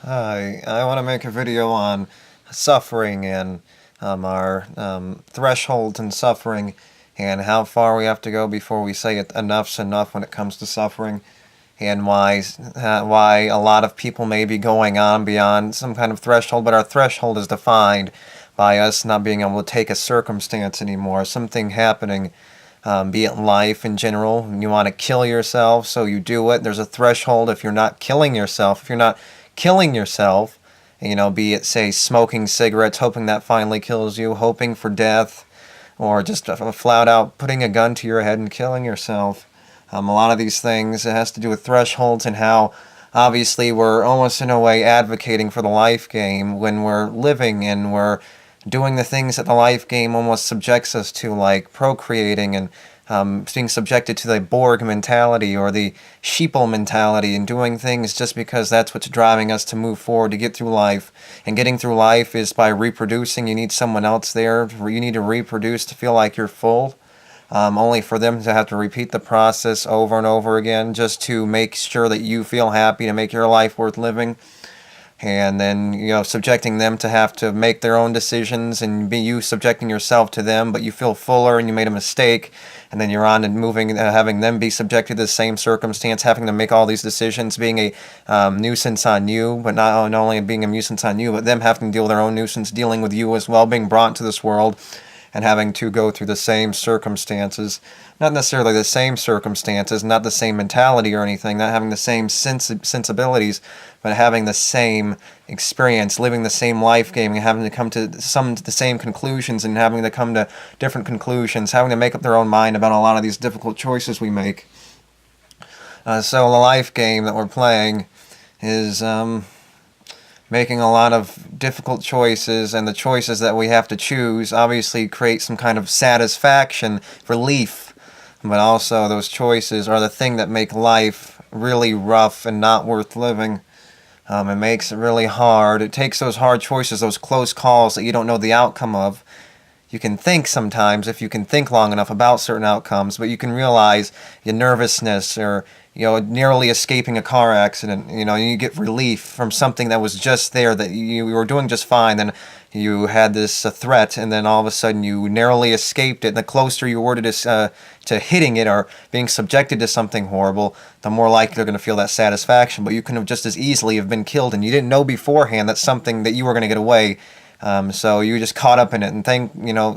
Hi, I want to make a video on suffering and our thresholds in suffering and how far we have to go before we say enough's enough when it comes to suffering, and why a lot of people may be going on beyond some kind of threshold, but our threshold is defined by us not being able to take a circumstance anymore, something happening, be it life in general. You want to kill yourself, so you do it. There's a threshold. If you're not killing yourself, be it, say, smoking cigarettes, hoping that finally kills you, hoping for death, or just flat out putting a gun to your head and killing yourself. A lot of these things, it has to do with thresholds and how obviously we're almost in a way advocating for the life game when we're living and we're doing the things that the life game almost subjects us to, like procreating and being subjected to the Borg mentality or the sheeple mentality and doing things just because that's what's driving us to move forward to get through life. And getting through life is by reproducing. You need someone else there. You need to reproduce to feel like you're full. Only for them to have to repeat the process over and over again just to make sure that you feel happy, to make your life worth living. And then, subjecting them to have to make their own decisions and be you subjecting yourself to them, but you feel fuller and you made a mistake, and then you're on and moving, having them be subjected to the same circumstance, having to make all these decisions, being a nuisance on you, but not only being a nuisance on you, but them having to deal with their own nuisance, dealing with you as well, being brought to this world and having to go through the same circumstances. Not necessarily the same circumstances, not the same mentality or anything, not having the same sensibilities, but having the same experience, living the same life game, and having to come to the same conclusions and having to come to different conclusions, having to make up their own mind about a lot of these difficult choices we make. So the life game that we're playing is making a lot of difficult choices, and the choices that we have to choose obviously create some kind of satisfaction, relief, but also those choices are the thing that make life really rough and not worth living. It makes it really hard. It takes those hard choices, those close calls that you don't know the outcome of. You can think sometimes, if you can think long enough about certain outcomes, but you can realize your nervousness or nearly escaping a car accident. You get relief from something that was just there, that you were doing just fine, then you had this threat, and then all of a sudden you narrowly escaped it. And the closer you were to hitting it or being subjected to something horrible, the more likely you're going to feel that satisfaction. But you could have just as easily have been killed, and you didn't know beforehand that something that you were going to get away. So you just caught up in it, and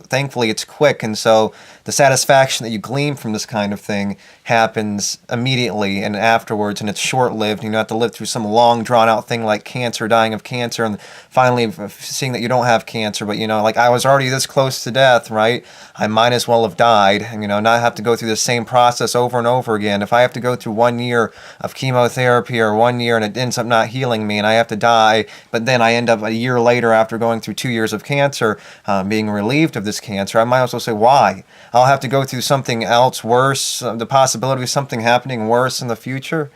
thankfully it's quick, and so the satisfaction that you glean from this kind of thing happens immediately and afterwards, and it's short-lived. You don't have to live through some long, drawn-out thing like cancer, dying of cancer, and finally seeing that you don't have cancer, but like I was already this close to death, right? I might as well have died, and not have to go through the same process over and over again. If I have to go through 1 year of chemotherapy or 1 year and it ends up not healing me and I have to die, but then I end up a year later after going through 2 years of cancer, being relieved of this cancer, I might as well say, why? I'll have to go through something else worse, the possibility of something happening worse in the future.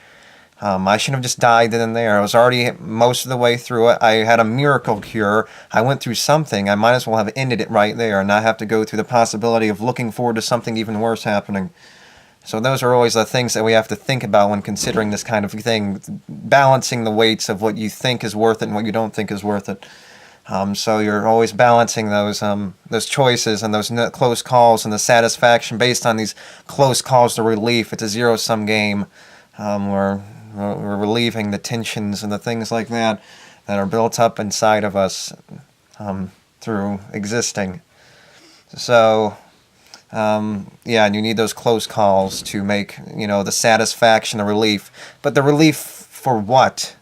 I shouldn't have just died then and there. I was already most of the way through it. I had a miracle cure. I went through something. I might as well have ended it right there and not have to go through the possibility of looking forward to something even worse happening. So those are always the things that we have to think about when considering this kind of thing, balancing the weights of what you think is worth it and what you don't think is worth it. So you're always balancing those choices and those close calls and the satisfaction based on these close calls to relief. It's a zero-sum game. We're relieving the tensions and the things like that are built up inside of us through existing. So, and you need those close calls to make, the satisfaction, the relief. But the relief for what?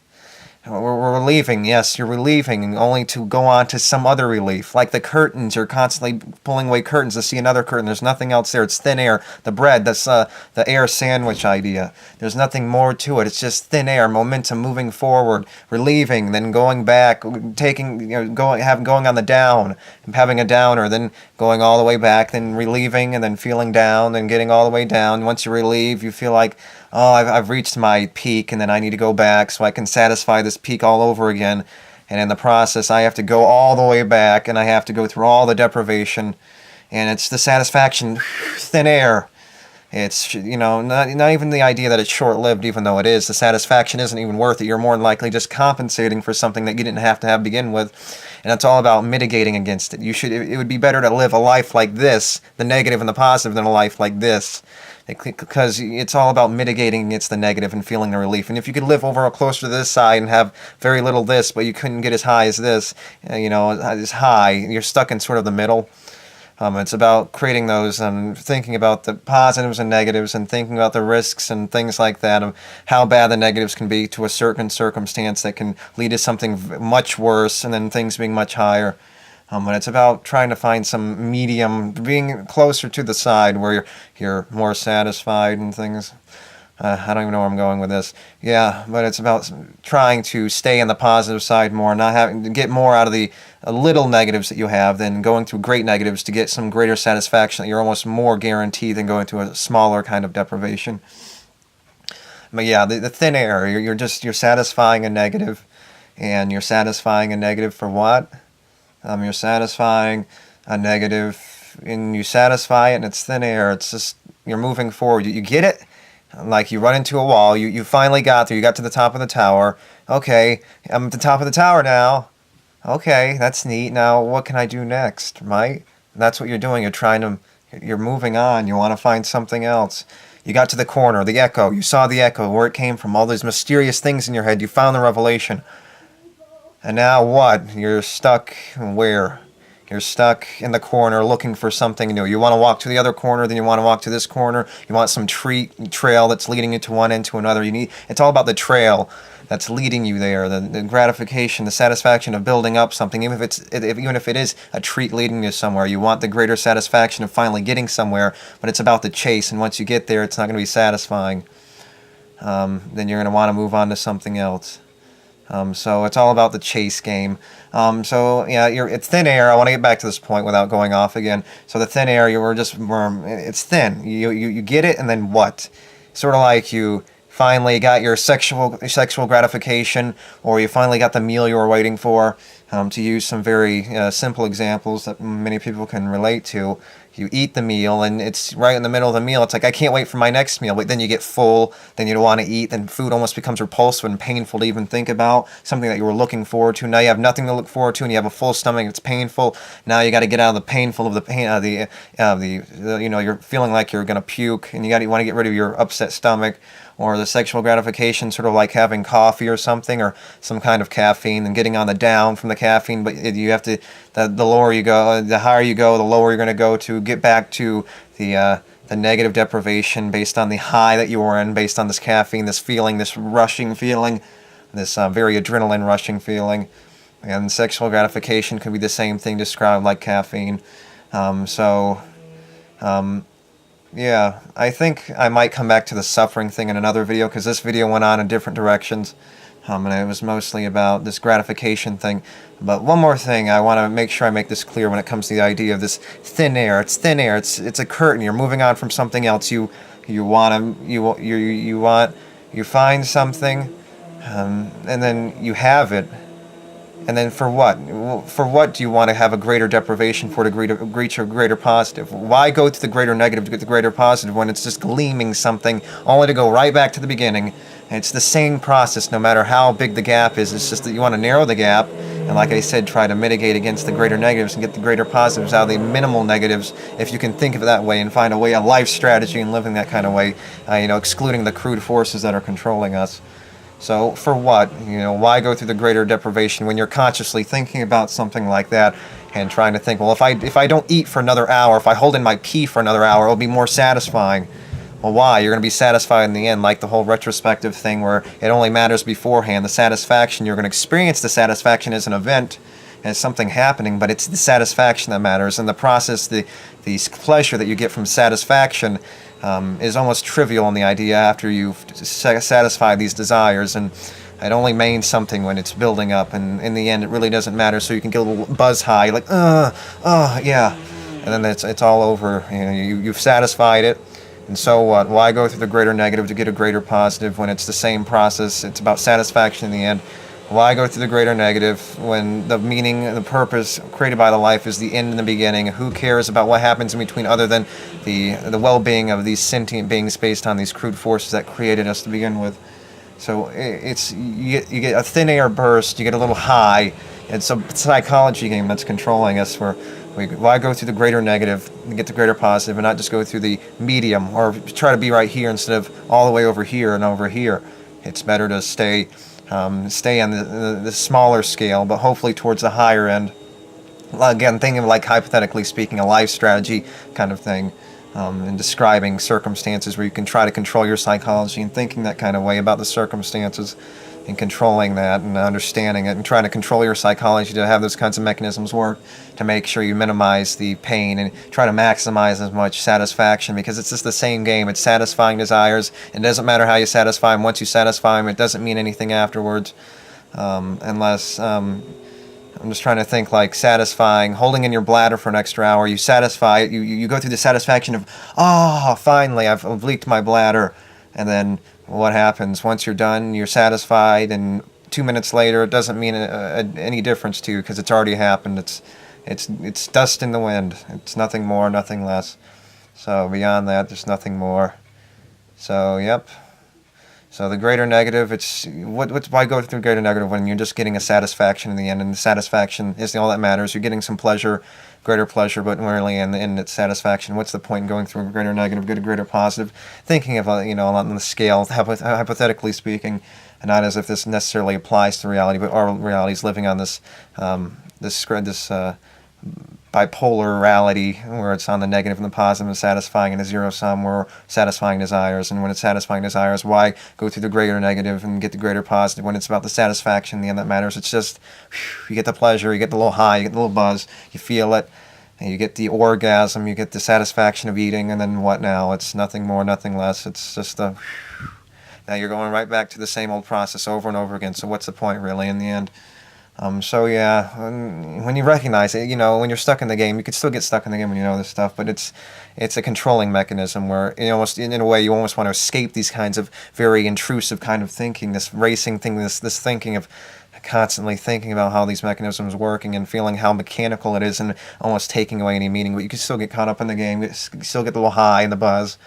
We're relieving, yes, you're relieving, only to go on to some other relief. Like the curtains, you're constantly pulling away curtains to see another curtain. There's nothing else there. It's thin air. The bread, that's the air sandwich idea. There's nothing more to it. It's just thin air, momentum moving forward, relieving, then going back, taking, going on the down, having a downer, then going all the way back, then relieving, and then feeling down, then getting all the way down. Once you relieve, you feel like, oh, I've reached my peak, and then I need to go back so I can satisfy this peak all over again. And in the process, I have to go all the way back, and I have to go through all the deprivation. And it's the satisfaction, thin air. It's, not even the idea that it's short-lived, even though it is. The satisfaction isn't even worth it. You're more than likely just compensating for something that you didn't have to have begin with. And it's all about mitigating against it. It would be better to live a life like this, the negative and the positive, than a life like this. Because it's all about mitigating against the negative and feeling the relief. And if you could live over closer to this side and have very little this, but you couldn't get as high as this, as high, you're stuck in sort of the middle. It's about creating those and thinking about the positives and negatives and thinking about the risks and things like that, of how bad the negatives can be to a certain circumstance that can lead to something much worse, and then things being much higher. But it's about trying to find some medium, being closer to the side where you're more satisfied and things. I don't even know where I'm going with this. Yeah, but it's about trying to stay on the positive side more, not having to get more out of the little negatives that you have than going through great negatives to get some greater satisfaction that you're almost more guaranteed than going through a smaller kind of deprivation. But yeah, the thin air, you're satisfying a negative, and you're satisfying a negative for what? You're satisfying a negative, and you satisfy it, and it's thin air. It's just, you're moving forward. You get it? Like you run into a wall, you finally got there, you got to the top of the tower. Okay, I'm at the top of the tower now. Okay, that's neat. Now what can I do next, right? That's what you're doing. You're moving on. You want to find something else. You got to the corner, the echo. You saw the echo, where it came from, all those mysterious things in your head. You found the revelation. And now what? You're stuck where? You're stuck in the corner looking for something new. You want to walk to the other corner, then you want to walk to this corner. You want some trail that's leading you to one end to another. It's all about the trail that's leading you there, the gratification, the satisfaction of building up something, even if it is a treat leading you somewhere. You want the greater satisfaction of finally getting somewhere, but it's about the chase, and once you get there, it's not going to be satisfying. Then you're going to want to move on to something else. So it's all about the chase game. So yeah, it's thin air. I want to get back to this point without going off again. So the thin air, it's thin. You get it, and then what? Sort of like you finally got your sexual gratification, or you finally got the meal you were waiting for. To use some very simple examples that many people can relate to. You eat the meal, and it's right in the middle of the meal. It's like, I can't wait for my next meal. But then you get full, then you don't want to eat, then food almost becomes repulsive and painful to even think about, something that you were looking forward to. Now you have nothing to look forward to, and you have a full stomach. It's painful. Now you got to get out of the painful of the pain, you're feeling like you're going to puke, and you want to get rid of your upset stomach. Or the sexual gratification, sort of like having coffee or something, or some kind of caffeine, and getting on the down from the caffeine. But you have to, the lower you go, the higher you go, the lower you're going to go to get back to the negative deprivation based on the high that you were in, based on this caffeine, this feeling, this rushing feeling, this very adrenaline rushing feeling. And sexual gratification could be the same thing described like caffeine. Yeah, I think I might come back to the suffering thing in another video, because this video went on in different directions, and it was mostly about this gratification thing. But one more thing, I want to make sure I make this clear when it comes to the idea of this thin air. It's thin air. It's a curtain. You're moving on from something else. You find something, and then you have it. And then for what? For what do you want to have a greater deprivation for to reach a greater positive? Why go to the greater negative to get the greater positive when it's just gleaming something, only to go right back to the beginning? And it's the same process no matter how big the gap is. It's just that you want to narrow the gap, and like I said, try to mitigate against the greater negatives and get the greater positives out of the minimal negatives, if you can think of it that way, and find a life strategy in living that kind of way, excluding the crude forces that are controlling us. So for what? Why go through the greater deprivation when you're consciously thinking about something like that and trying to think, well, if I don't eat for another hour, if I hold in my pee for another hour, it'll be more satisfying. Well, why? You're going to be satisfied in the end, like the whole retrospective thing where it only matters beforehand. The satisfaction, you're going to experience the satisfaction as an event, as something happening, but it's the satisfaction that matters. And the process, the pleasure that you get from satisfaction is almost trivial in the idea after you've satisfied these desires, and it only means something when it's building up, and in the end it really doesn't matter, so you can get a little buzz high, like, yeah, and then it's all over. You've satisfied it, and so what? Why go through the greater negative to get a greater positive when it's the same process? It's about satisfaction in the end. Why go through the greater negative when the meaning and the purpose created by the life is the end and the beginning? Who cares about what happens in between other than the well-being of these sentient beings based on these crude forces that created us to begin with? So you get a thin air burst, you get a little high. It's a psychology game that's controlling us. Why go through the greater negative and get the greater positive, and not just go through the medium or try to be right here instead of all the way over here and over here? It's better to stay on the smaller scale, but hopefully towards the higher end. Again, thinking of, like, hypothetically speaking, a life strategy kind of thing, and describing circumstances where you can try to control your psychology and thinking that kind of way about the circumstances and controlling that and understanding it and trying to control your psychology to have those kinds of mechanisms work to make sure you minimize the pain and try to maximize as much satisfaction, because it's just the same game. It's satisfying desires. It doesn't matter how you satisfy them. Once you satisfy them, it doesn't mean anything afterwards, unless I'm just trying to think, like, satisfying, holding in your bladder for an extra hour. You satisfy it. You go through the satisfaction of, oh, finally, I've leaked my bladder. And then what happens? Once you're done, you're satisfied, and 2 minutes later, it doesn't mean any difference to you because it's already happened. It's dust in the wind. It's nothing more, nothing less. So beyond that, there's nothing more. So, yep. So the greater negative, why go through greater negative when you're just getting a satisfaction in the end, and the satisfaction is all that matters. You're getting some pleasure, greater pleasure, but really in the end it's satisfaction. What's the point in going through greater negative, greater positive? Thinking of a lot on the scale, hypothetically speaking, and not as if this necessarily applies to reality, but our reality is living on this bipolarity, where it's on the negative and the positive and satisfying in a zero sum, or satisfying desires. And when it's satisfying desires, why go through the greater negative and get the greater positive when it's about the satisfaction in the end that matters? It's just, you get the pleasure, you get the little high, you get the little buzz, you feel it, and you get the orgasm, you get the satisfaction of eating, and then what now? It's nothing more, nothing less. It's just now you're going right back to the same old process over and over again. So what's the point, really, in the end? So yeah, when you recognize it, when you're stuck in the game, you can still get stuck in the game when you know this stuff, but it's a controlling mechanism where, almost in a way, you almost want to escape these kinds of very intrusive kind of thinking, this racing thing, this thinking of constantly thinking about how these mechanisms working and feeling how mechanical it is and almost taking away any meaning. But you can still get caught up in the game, you still get the little high and the buzz,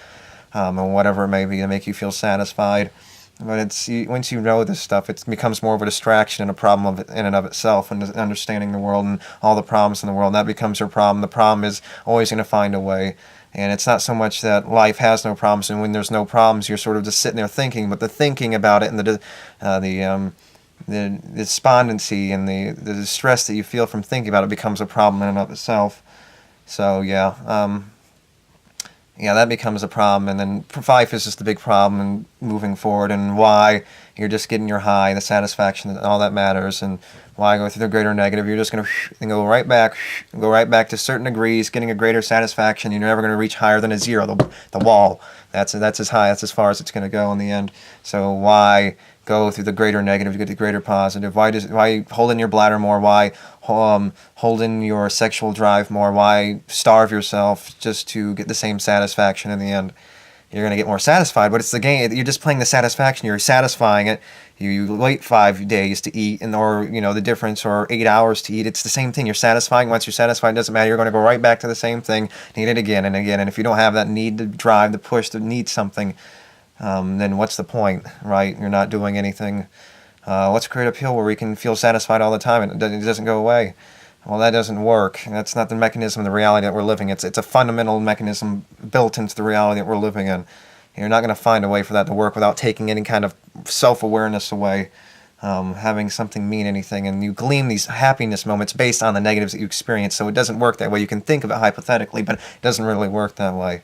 and whatever it may be to make you feel satisfied. But once you know this stuff, it becomes more of a distraction and a problem in and of itself, and understanding the world and all the problems in the world. And that becomes your problem. The problem is always going to find a way. And it's not so much that life has no problems, and when there's no problems, you're sort of just sitting there thinking. But the thinking about it and the despondency and the distress that you feel from thinking about it becomes a problem in and of itself. So yeah. That becomes a problem, and then life is just the big problem and moving forward, and why you're just getting your high, the satisfaction, all that matters, and why go through the greater negative. You're just going to go right back to certain degrees, getting a greater satisfaction. You're never going to reach higher than a zero, the wall. That's as high, that's as far as it's going to go in the end. So why go through the greater negative to get the greater positive? Why hold in your bladder more? Why hold in your sexual drive more? Why starve yourself just to get the same satisfaction in the end? You're going to get more satisfied, but it's the game. You're just playing the satisfaction. You're satisfying it. You wait 5 days to eat, or the difference, or 8 hours to eat. It's the same thing. You're satisfying. Once you're satisfied, it doesn't matter. You're going to go right back to the same thing, need it again and again. And if you don't have that need to drive, the push to need something, then what's the point, right? You're not doing anything. Let's create a pill where we can feel satisfied all the time and it doesn't go away. Well, that doesn't work. That's not the mechanism of the reality that we're living. It's a fundamental mechanism built into the reality that we're living in. You're not going to find a way for that to work without taking any kind of self-awareness away, having something mean anything, and you glean these happiness moments based on the negatives that you experience. So it doesn't work that way. You can think of it hypothetically, but it doesn't really work that way.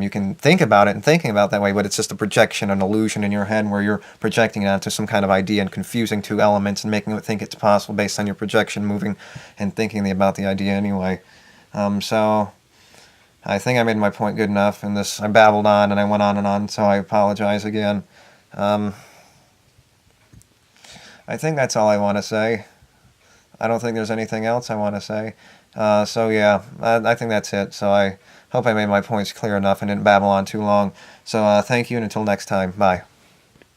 You can think about it and thinking about it that way, but it's just a projection, an illusion in your head where you're projecting it onto some kind of idea and confusing two elements and making it think it's possible based on your projection, moving and thinking about the idea anyway. So I think I made my point good enough in this. I babbled on and I went on and on, so I apologize again. I think that's all I want to say. I don't think there's anything else I want to say. So yeah, I think that's it. So I hope I made my points clear enough and didn't babble on too long. So thank you, and until next time, bye.